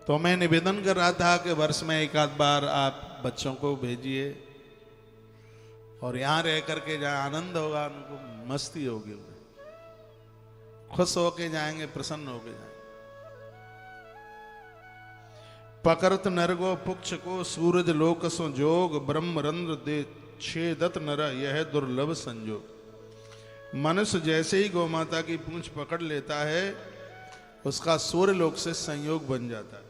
तो मैं निवेदन कर रहा था कि वर्ष में एक आध बार आप बच्चों को भेजिए और यहाँ रह करके जहाँ आनंद होगा उनको मस्ती होगी, खुश होके जाएंगे, प्रसन्न होके जाएंगे। पकड़त नरगो पुक्ष को सूरज लोक सो जोग, ब्रह्म रंध्र दे छेदत नर यह दुर्लभ संजोग। मनुष्य जैसे ही गौ माता की पूंछ पकड़ लेता है उसका सूर्य लोक से संयोग बन जाता है।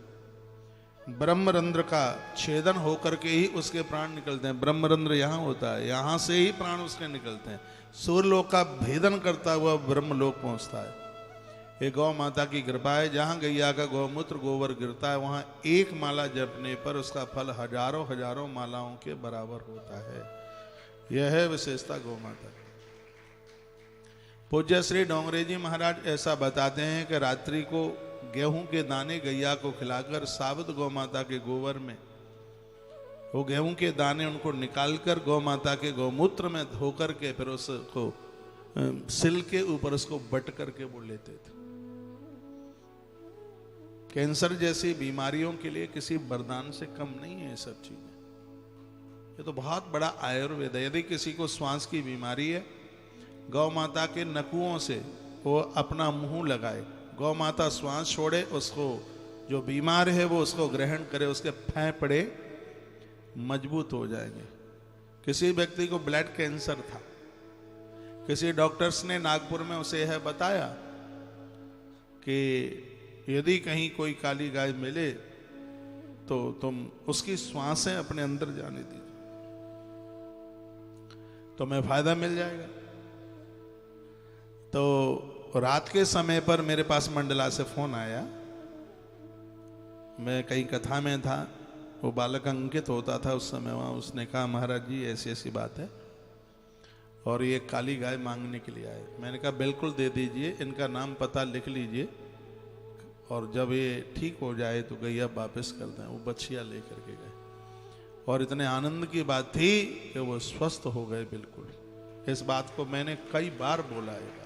ब्रह्मरंध्र का छेदन होकर के ही उसके प्राण निकलते हैं। ब्रह्मरंध्र यहाँ होता है, यहाँ से ही प्राण उसके निकलते हैं। सूर्य लोक का भेदन करता हुआ ब्रह्मलोक पहुंचता है। ये गौ माता की कृपा है। जहाँ गैया का गौमूत्र गोबर गिरता है वहाँ एक माला जपने पर उसका फल हजारों हजारों मालाओं के बराबर होता है। यह है विशेषता गौ माता। पूज्य श्री डोंगरे जी महाराज ऐसा बताते हैं कि रात्रि को गेहूं के दाने गैया को खिलाकर साबुत गौ माता के गोबर में वो गेहूं के दाने उनको निकालकर गौ माता के गौमूत्र में धो करके फिर उसको सिल के ऊपर उसको बट करके वो लेते थे। कैंसर जैसी बीमारियों के लिए किसी वरदान से कम नहीं है ये सब चीजें। ये तो बहुत बड़ा आयुर्वेद है। यदि किसी को श्वास की बीमारी है, गौ माता के नकुओं से वो अपना मुंह लगाए, गौ माता श्वास छोड़े, उसको जो बीमार है वो उसको ग्रहण करे, उसके फेफड़े मजबूत हो जाएंगे। किसी व्यक्ति को ब्लड कैंसर था, किसी डॉक्टर्स ने नागपुर में उसे है बताया कि यदि कहीं कोई काली गाय मिले तो तुम उसकी श्वासें अपने अंदर जाने दीजिए, तुम्हें फायदा मिल जाएगा। तो रात के समय पर मेरे पास मंडला से फोन आया। मैं कई कथा में था, वो बालक अंकित होता था उस समय वहाँ। उसने कहा महाराज जी ऐसी ऐसी बात है और ये काली गाय मांगने के लिए आए। मैंने कहा बिल्कुल दे दीजिए, इनका नाम पता लिख लीजिए और जब ये ठीक हो जाए तो गैया वापस कर दें। वो बछिया लेकर के गए और इतने आनंद की बात थी कि वो स्वस्थ हो गए बिल्कुल। इस बात को मैंने कई बार बोला है।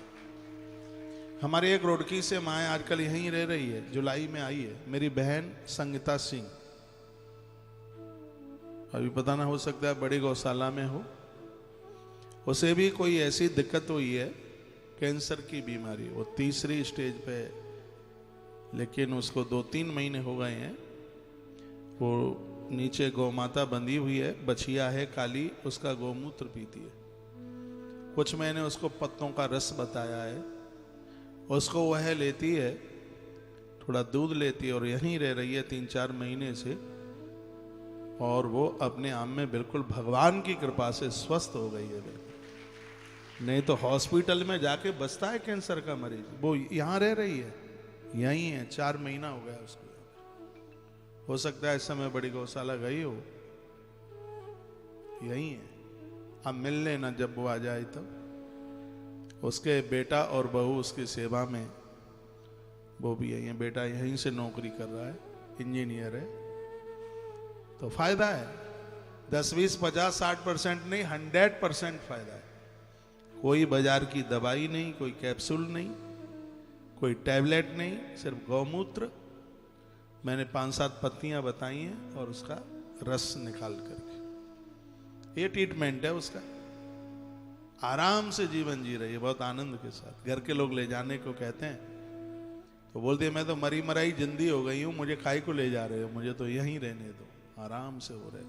हमारे एक रुड़की से माँ आजकल यहीं रह रही है, जुलाई में आई है, मेरी बहन संगीता सिंह। अभी पता ना, हो सकता है बड़ी गौशाला में हो। उसे भी कोई ऐसी दिक्कत हुई है, कैंसर की बीमारी, वो तीसरी स्टेज पे है, लेकिन उसको 2-3 महीने हो गए हैं। वो नीचे गौ माता बंधी हुई है, बछिया है काली, उसका गौमूत्र पीती है। कुछ मैंने उसको पत्तों का रस बताया है, उसको वह लेती है, थोड़ा दूध लेती है और यहीं रह रही है 3-4 महीने से। और वो अपने आप में बिल्कुल भगवान की कृपा से स्वस्थ हो गई है बिल्कुल। नहीं तो हॉस्पिटल में जाके बचता है कैंसर का मरीज, वो यहाँ रह रही है, यहीं है, 4 महीना हो गया उसको। हो सकता है इस समय बड़ी गौशाला गई हो, यहीं है। अब मिल लेना जब वो आ जाए तब। उसके बेटा और बहू उसकी सेवा में, वो भी यहीं है। बेटा यहीं से नौकरी कर रहा है, इंजीनियर है। तो फायदा है, 10, 20, 50, 60% नहीं, 100% फायदा है। कोई बाजार की दवाई नहीं, कोई कैप्सूल नहीं, कोई टैबलेट नहीं, सिर्फ गौमूत्र। मैंने 5-7 पत्तियां बताई हैं और उसका रस निकाल करके, ये ट्रीटमेंट है उसका। आराम से जीवन जी रही है, बहुत आनंद के साथ। घर के लोग ले जाने को कहते हैं तो बोलते हैं मैं तो मरी मराई जिंदी हो गई हूँ, मुझे काहे को ले जा रहे हो, मुझे तो यहीं रहने दो। आराम से हो रहे।